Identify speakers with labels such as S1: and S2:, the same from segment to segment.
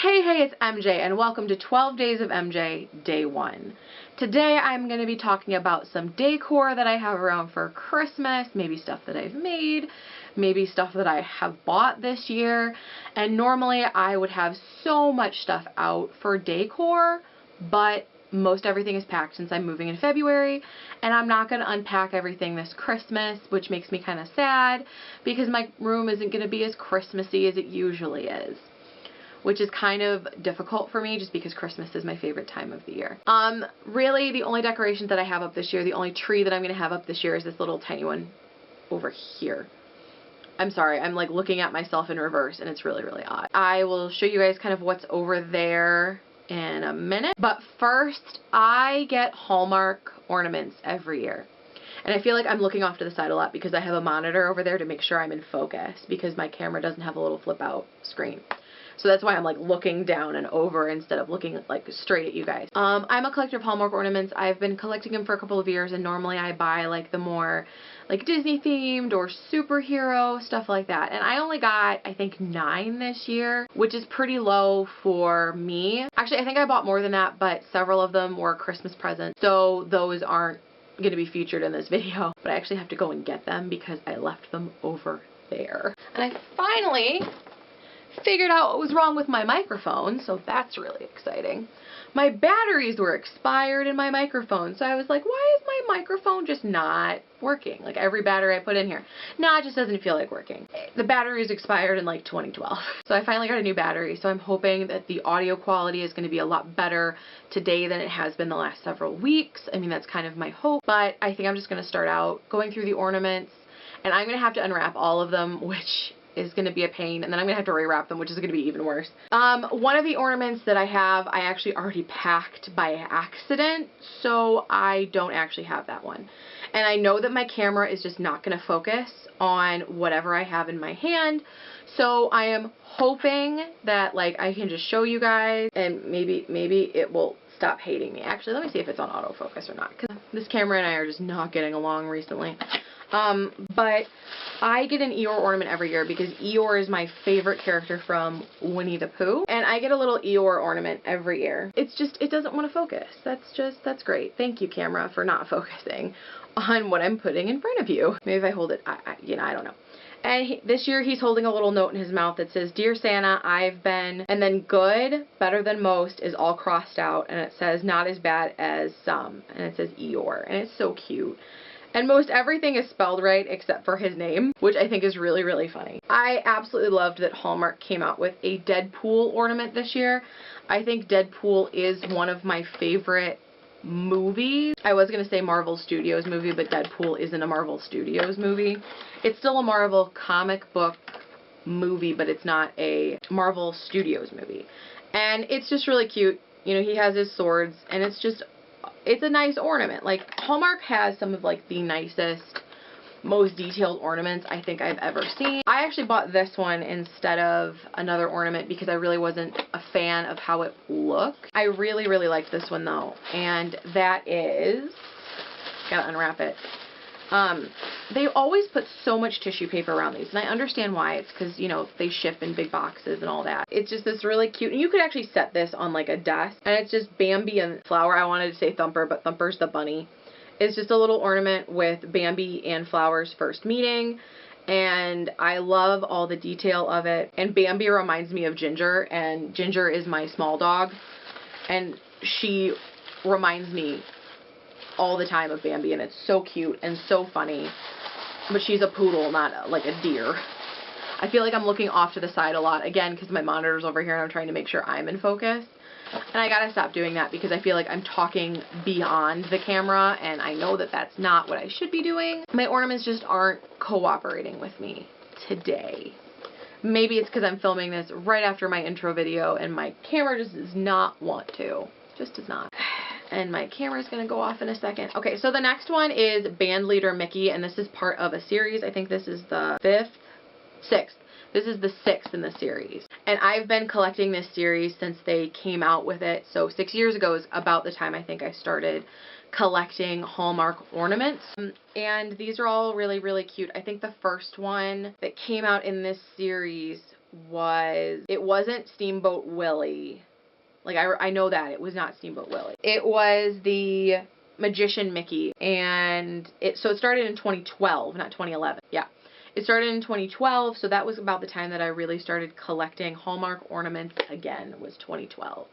S1: Hey, it's MJ, and welcome to 12 Days of MJ, Day 1. Today I'm going to be talking about some decor that I have around for Christmas, maybe stuff that I've made, maybe stuff that I have bought this year, and normally I would have so much stuff out for decor, but most everything is packed since I'm moving in February, and I'm not going to unpack everything this Christmas, which makes me kind of sad, because my room isn't going to be as Christmassy as it usually is. Which is kind of difficult for me just because Christmas is my favorite time of the year. Really the only decorations that I have up this year, the only tree that I'm going to have up this year is this little tiny one over here. I'm sorry, I'm like looking at myself in reverse and it's really, really odd. I will show you guys kind of what's over there in a minute. But first, I get Hallmark Ornaments every year. And I feel like I'm looking off to the side a lot because I have a monitor over there to make sure I'm in focus because my camera doesn't have a little flip out screen. So that's why I'm like looking down and over instead of looking like straight at you guys. I'm a collector of Hallmark Ornaments. I've been collecting them for a couple of years, and normally I buy like the more like Disney themed or superhero stuff like that. And I only got, I think, 9 this year, which is pretty low for me. Actually, I think I bought more than that, but several of them were Christmas presents. So those aren't going to be featured in this video, but I actually have to go and get them because I left them over there. And I finally figured out what was wrong with my microphone, so that's really exciting. My batteries were expired in my microphone, so I was like, why is my microphone just not working? Like every battery I put in here. No, it just doesn't feel like working. The battery is expired in like 2012. So I finally got a new battery, so I'm hoping that the audio quality is going to be a lot better today than it has been the last several weeks. I mean, that's kind of my hope, but I think I'm just going to start out going through the ornaments, and I'm going to have to unwrap all of them, which is going to be a pain, and then I'm going to have to rewrap them, which is going to be even worse. One of the ornaments that I have, I actually already packed by accident, so I don't actually have that one. And I know that my camera is just not going to focus on whatever I have in my hand, so I am hoping that like I can just show you guys, and maybe it will stop hating me. Actually, let me see if it's on autofocus or not, because this camera and I are just not getting along recently. But I get an Eeyore ornament every year because Eeyore is my favorite character from Winnie the Pooh. And I get a little Eeyore ornament every year. It's just, it doesn't want to focus. That's great. Thank you, camera, for not focusing on what I'm putting in front of you. Maybe if I hold it, I don't know. And this year he's holding a little note in his mouth that says, "Dear Santa, I've been," and then good, better than most is all crossed out, and it says not as bad as some, and it says Eeyore, and it's so cute. And most everything is spelled right except for his name, which I think is really, really funny. I absolutely loved that Hallmark came out with a Deadpool ornament this year. I think Deadpool is one of my favorite movies. I was going to say Marvel Studios movie, but Deadpool isn't a Marvel Studios movie. It's still a Marvel comic book movie, but it's not a Marvel Studios movie. And it's just really cute. You know, he has his swords, and it's a nice ornament. Like, Hallmark has some of like the nicest, most detailed ornaments I think I've ever seen. I actually bought this one instead of another ornament because I really wasn't a fan of how it looked. I really, really liked this one though, and that is, gotta unwrap it. They always put so much tissue paper around these, and I understand why. It's because, you know, they ship in big boxes and all that. It's just this really cute, and you could actually set this on like a desk, and it's just Bambi and Flower. I wanted to say Thumper, but Thumper's the bunny. It's just a little ornament with Bambi and Flower's first meeting, and I love all the detail of it. And Bambi reminds me of Ginger, and Ginger is my small dog, and she reminds me all the time of Bambi, and it's so cute and so funny. But she's a poodle, not like a deer. I feel like I'm looking off to the side a lot, again, because my monitor's over here and I'm trying to make sure I'm in focus. And I gotta stop doing that because I feel like I'm talking beyond the camera, and I know that that's not what I should be doing. My ornaments just aren't cooperating with me today. Maybe it's because I'm filming this right after my intro video and my camera just does not want to. Just does not. And my camera's going to go off in a second. Okay, so the next one is Band Leader Mickey, and this is part of a series. I think this is the 6th. This is the 6th in the series. And I've been collecting this series since they came out with it. So 6 years ago is about the time I think I started collecting Hallmark ornaments. And these are all really, really cute. I think the first one that came out in this series it wasn't Steamboat Willie. Like, I know that. It was not Steamboat Willie. It was the Magician Mickey. And so it started in 2012, not 2011. Yeah. It started in 2012, so that was about the time that I really started collecting Hallmark ornaments again, was 2012.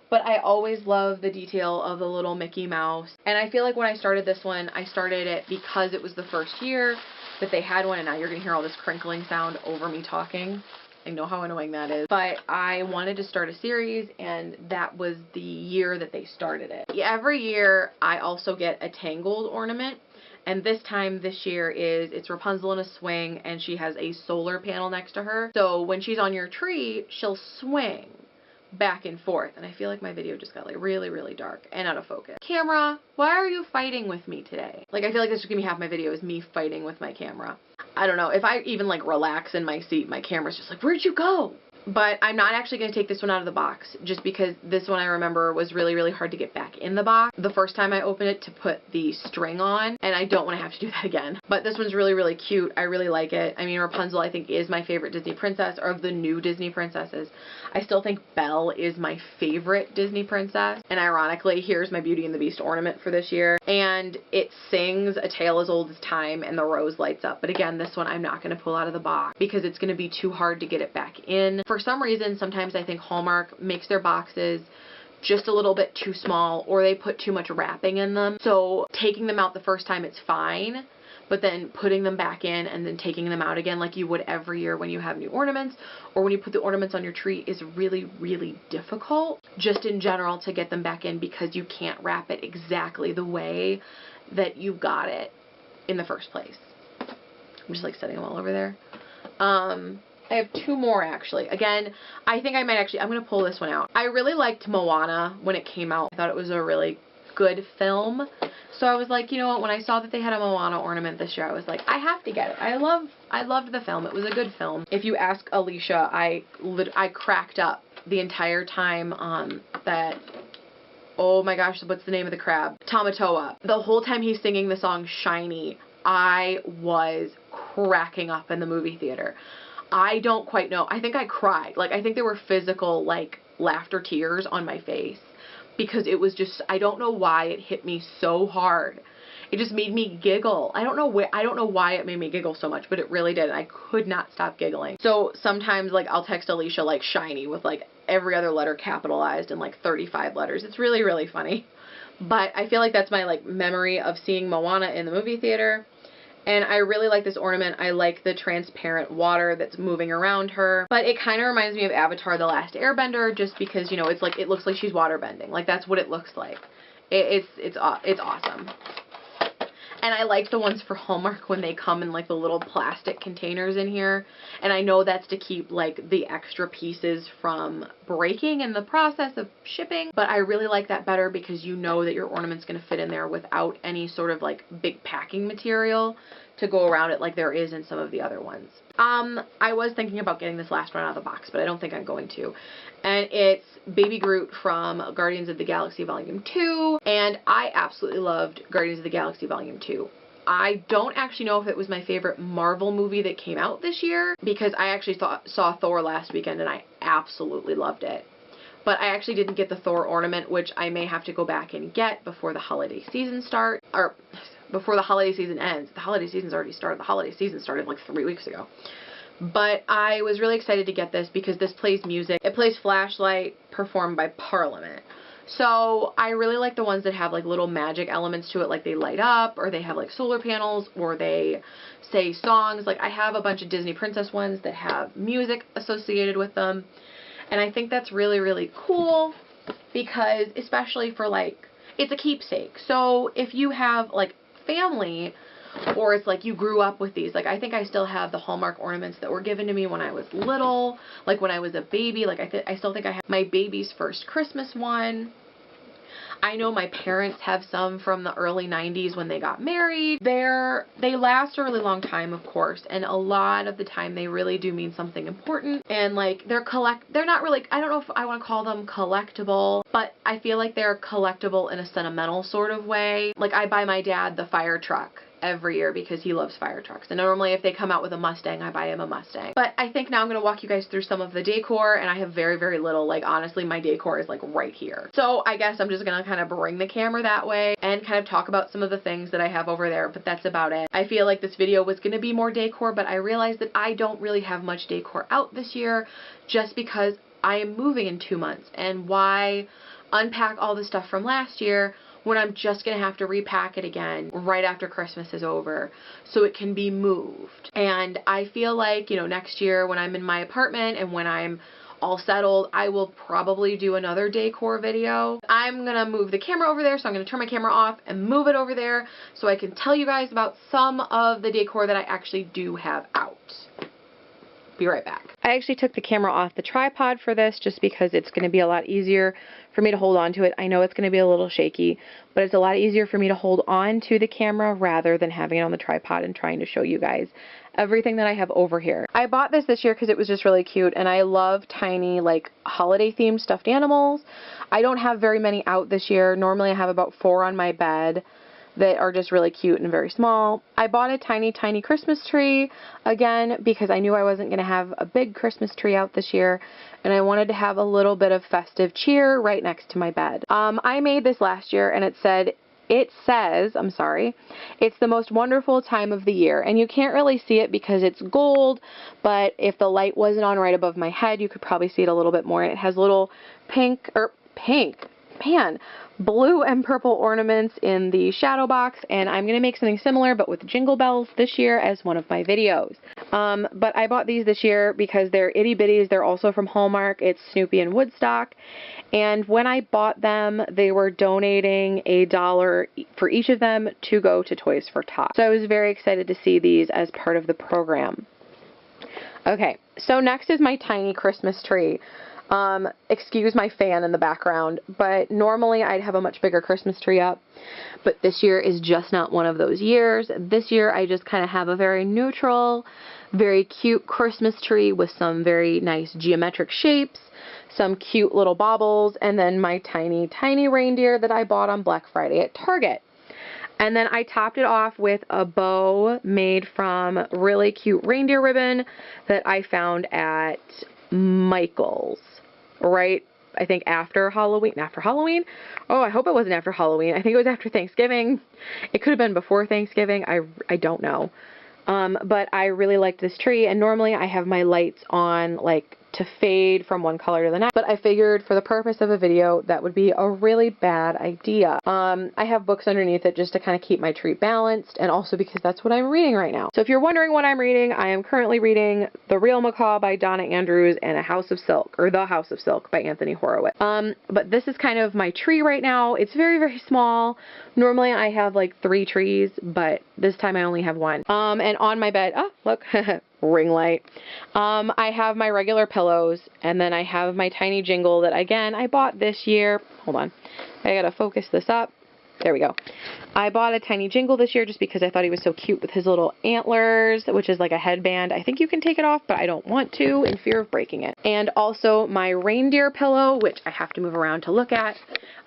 S1: But I always loved the detail of the little Mickey Mouse. And I feel like when I started this one, I started it because it was the first year that they had one, and now you're going to hear all this crinkling sound over me talking. I know how annoying that is. But I wanted to start a series, and that was the year that they started it. Every year, I also get a Tangled ornament. And this year it's Rapunzel in a swing, and she has a solar panel next to her. So when she's on your tree, she'll swing back and forth. And I feel like my video just got like really, really dark and out of focus. Camera, why are you fighting with me today? Like, I feel like this is gonna be half my video is me fighting with my camera. I don't know. If I even like relax in my seat, my camera's just like, where'd you go? But I'm not actually going to take this one out of the box, just because this one I remember was really, really hard to get back in the box the first time I opened it to put the string on, and I don't want to have to do that again. But this one's really, really cute. I really like it. I mean, Rapunzel, I think, is my favorite Disney princess, or of the new Disney princesses. I still think Belle is my favorite Disney princess, and ironically, here's my Beauty and the Beast ornament for this year, and it sings A Tale as Old as Time, and the rose lights up. But again, this one I'm not going to pull out of the box, because it's going to be too hard to get it back in. For some reason, sometimes I think Hallmark makes their boxes just a little bit too small, or they put too much wrapping in them. So taking them out the first time, it's fine, but then putting them back in and then taking them out again like you would every year when you have new ornaments, or when you put the ornaments on your tree, is really, really difficult just in general to get them back in, because you can't wrap it exactly the way that you got it in the first place. I'm just like setting them all over there. I have two more, actually. Again, I think I'm going to pull this one out. I really liked Moana when it came out. I thought it was a really good film. So I was like, you know what, when I saw that they had a Moana ornament this year, I was like, I have to get it. I loved the film. It was a good film. If you ask Alicia, I cracked up the entire time that, oh my gosh, what's the name of the crab? Tamatoa. The whole time he's singing the song Shiny, I was cracking up in the movie theater. I don't quite know. I think I cried. Like, I think there were physical, like, laughter tears on my face, because it was just, I don't know why it hit me so hard. It just made me giggle. I don't know why it made me giggle so much, but it really did. I could not stop giggling. So sometimes, like, I'll text Alicia, like, Shiny with, like, every other letter capitalized and, like, 35 letters. It's really, really funny. But I feel like that's my, like, memory of seeing Moana in the movie theater. And I really like this ornament. I like the transparent water that's moving around her. But it kind of reminds me of Avatar: The Last Airbender, just because, you know, it's like, it looks like she's water bending. Like, that's what it looks like. It's awesome. And I like the ones for Hallmark when they come in, like, the little plastic containers in here. And I know that's to keep, like, the extra pieces from breaking in the process of shipping. But I really like that better, because you know that your ornament's going to fit in there without any sort of, like, big packing material to go around it like there is in some of the other ones. I was thinking about getting this last one out of the box, but I don't think I'm going to. And it's Baby Groot from Guardians of the Galaxy Volume 2. And I absolutely loved Guardians of the Galaxy Volume 2. I don't actually know if it was my favorite Marvel movie that came out this year, because I actually saw Thor last weekend and I absolutely loved it. But I actually didn't get the Thor ornament, which I may have to go back and get before the holiday season starts, or before the holiday season ends. The holiday season's already started. The holiday season started like 3 weeks ago. But I was really excited to get this because this plays music. It plays Flashlight, performed by Parliament. So I really like the ones that have like little magic elements to it, like they light up, or they have like solar panels, or they say songs. Like, I have a bunch of Disney princess ones that have music associated with them. And I think that's really, really cool, because especially for, like, it's a keepsake. So if you have like family, or it's like you grew up with these, like, I think I still have the Hallmark ornaments that were given to me when I was little, like when I was a baby. Like, I still think I have my baby's first Christmas one. I know my parents have some from the early 90s when they got married. They last a really long time, of course, and a lot of the time they really do mean something important. And like they're not really, I don't know if I want to call them collectible, but I feel like they're collectible in a sentimental sort of way. Like I buy my dad the fire truck every year because he loves fire trucks, and normally if they come out with a Mustang, I buy him a Mustang. But I think now I'm going to walk you guys through some of the decor, and I have very, very little. Like honestly, my decor is like right here. So I guess I'm just going to kind of bring the camera that way and kind of talk about some of the things that I have over there, but that's about it. I feel like this video was going to be more decor, but I realized that I don't really have much decor out this year just because I am moving in 2 months, and why unpack all the stuff from last year when I'm just going to have to repack it again right after Christmas is over so it can be moved. And I feel like, you know, next year when I'm in my apartment and when I'm all settled, I will probably do another decor video. I'm going to move the camera over there, so I'm going to turn my camera off and move it over there so I can tell you guys about some of the decor that I actually do have out. Be right back. I actually took the camera off the tripod for this just because it's going to be a lot easier for me to hold on to it. I know it's going to be a little shaky, but it's a lot easier for me to hold on to the camera rather than having it on the tripod and trying to show you guys everything that I have over here. I bought this year because it was just really cute, and I love tiny like holiday themed stuffed animals. I don't have very many out this year. Normally I have about 4 on my bed that are just really cute and very small. I bought a tiny, tiny Christmas tree, again, because I knew I wasn't going to have a big Christmas tree out this year, and I wanted to have a little bit of festive cheer right next to my bed. I made this last year, and it says, it's the most wonderful time of the year. And you can't really see it because it's gold, but if the light wasn't on right above my head, you could probably see it a little bit more. It has little blue and purple ornaments in the shadow box, and I'm going to make something similar but with jingle bells this year as one of my videos. But I bought these this year because they're itty bitties. They're also from Hallmark. It's Snoopy and Woodstock, and when I bought them, they were donating $1 for each of them to go to Toys for Tots. So I was very excited to see these as part of the program. Okay, so next is my tiny Christmas tree. Excuse my fan in the background, but normally I'd have a much bigger Christmas tree up, but this year is just not one of those years. This year I just kind of have a very neutral, very cute Christmas tree with some very nice geometric shapes, some cute little baubles, and then my tiny, tiny reindeer that I bought on Black Friday at Target. And then I topped it off with a bow made from really cute reindeer ribbon that I found at Michael's. Right, I think after Halloween. Oh, I hope it wasn't after Halloween. I think it was after Thanksgiving. It could have been before Thanksgiving. I don't know. But I really liked this tree, and normally I have my lights on like to fade from one color to the next, but I figured for the purpose of a video that would be a really bad idea. I have books underneath it just to kind of keep my tree balanced, and also because that's what I'm reading right now. So if you're wondering what I'm reading, I am currently reading The Real Macaw by Donna Andrews and The House of Silk by Anthony Horowitz. But this is kind of my tree right now. It's very, very small. Normally I have like 3 trees, but this time I only have 1. And on my bed, oh look, ring light. I have my regular pillows, and then I have my tiny jingle that, again, I bought this year. Hold on. I gotta focus this up. There we go. I bought a tiny jingle this year just because I thought he was so cute with his little antlers, which is like a headband. I think you can take it off, but I don't want to in fear of breaking it. And also my reindeer pillow, which I have to move around to look at,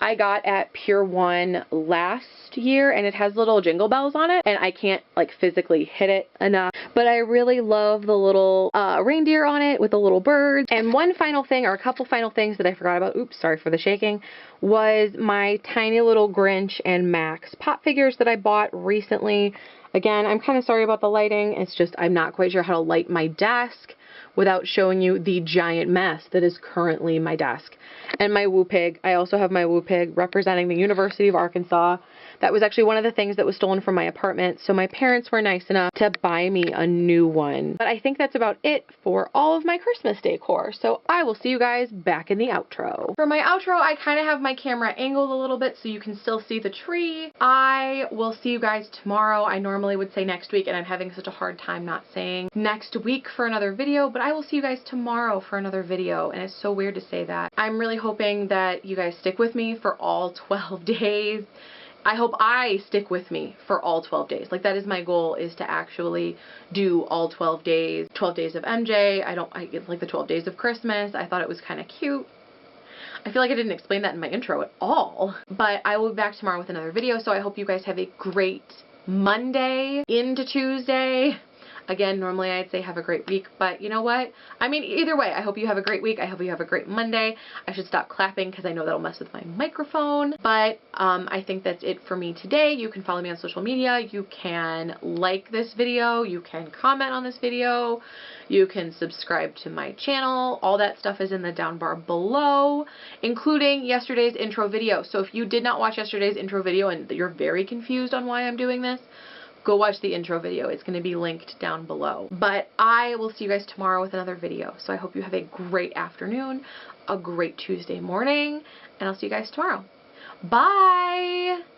S1: I got at Pure One last year, and it has little jingle bells on it, and I can't like physically hit it enough, but I really love the little reindeer on it with the little birds. And one final thing, or a couple final things that I forgot about, oops, sorry for the shaking, was my tiny little Grinch and Max pop figures that I bought recently. Again, I'm kind of sorry about the lighting. It's just I'm not quite sure how to light my desk without showing you the giant mess that is currently my desk. And my Woo Pig. I also have my Woo Pig representing the University of Arkansas. That was actually one of the things that was stolen from my apartment, so my parents were nice enough to buy me a new one. But I think that's about it for all of my Christmas decor, so I will see you guys back in the outro. For my outro, I kind of have my camera angled a little bit so you can still see the tree. I will see you guys tomorrow. I normally would say next week, and I'm having such a hard time not saying next week for another video, video, but I will see you guys tomorrow for another video, and it's so weird to say that. I'm really hoping that you guys stick with me for all 12 days. I hope I stick with me for all 12 days. Like, that is my goal, is to actually do all 12 days. 12 days of MJ. I like the 12 days of Christmas. I thought it was kind of cute. I feel like I didn't explain that in my intro at all. But I will be back tomorrow with another video, so I hope you guys have a great Monday into Tuesday. Again, normally I'd say have a great week, but you know what? I mean, either way, I hope you have a great week. I hope you have a great Monday. I should stop clapping because I know that'll mess with my microphone. But I think that's it for me today. You can follow me on social media. You can like this video. You can comment on this video. You can subscribe to my channel. All that stuff is in the down bar below, including yesterday's intro video. So if you did not watch yesterday's intro video and you're very confused on why I'm doing this, go watch the intro video. It's going to be linked down below. But I will see you guys tomorrow with another video. So I hope you have a great afternoon, a great Tuesday morning, and I'll see you guys tomorrow. Bye!